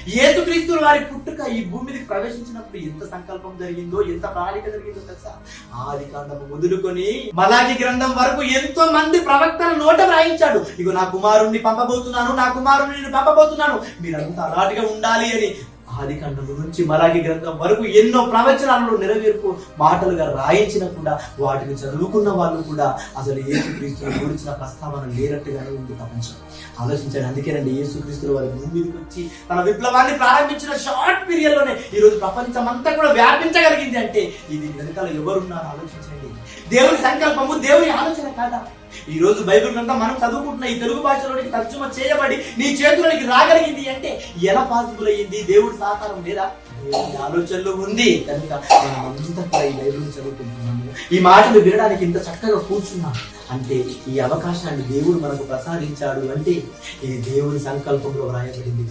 యేసుక్రీస్తు వారి పుట్టుక ఈ భూమి మీదకి ప్రవేశించినప్పుడు ఎంత సంకల్పం జరిగిందో, ఎంత ప్రణాళిక జరిగిందో తెలుసా? ఆది కాండము మొదలుకొని మలాకి గ్రంథం వరకు ఎంతో మంది ప్రవక్తల నోట వ్రాయించాడు. ఇగో నా కుమారుణ్ణి పంపబోతున్నాను, నా కుమారుణ్ణి పంపబోతున్నాను, మీరంతా అలాంటిగా ఉండాలి అని. ఆది కాండము నుంచి మలాకి గ్రంథం వరకు ఎన్నో ప్రవచనాలను నెరవేర్పు మాటలుగా రాయించిన కూడా వాటిని చదువుకున్న వాళ్ళు కూడా అసలు యేసుక్రీస్తుని గురించిన ప్రస్తావన లేనట్టుగానే ఉంది ప్రపంచం. ఆలోచించండి. అందుకేనండి యేసుక్రీస్తు వారి భూమి మీదకి వచ్చి తన విప్లవాన్ని ప్రారంభించిన షార్ట్ పీరియడ్ లోనే ఈ రోజు ప్రపంచం అంతా కూడా వ్యాపించగలిగింది అంటే ఇది వెనకాల ఎవరున్నారో ఆలోచించండి. దేవుని సంకల్పము, దేవుని ఆలోచన కాదా? ఈ రోజు బైబిల్ అంతా మనం చదువుకుంటున్న ఈ తెలుగు భాషలోనికి తర్జుమా చేయబడి నీ చేతులకి రాగలిగింది అంటే ఎలా పాసిబుల్ అయ్యింది? దేవుడి సహకారం లేదా? దేవుని ఆలోచనలో ఉంది కనుక మనం అంతా కూడా ఈ బైబిల్ చదువుకుంటున్నాము. ఈ మాటలు వినడానికి ఇంత చక్కగా కూర్చున్నాం అంటే ఈ అవకాశాన్ని దేవుడు మనకు ప్రసాదించాడు అంటే ఇది దేవుని సంకల్పంలో వ్రాయబడింది.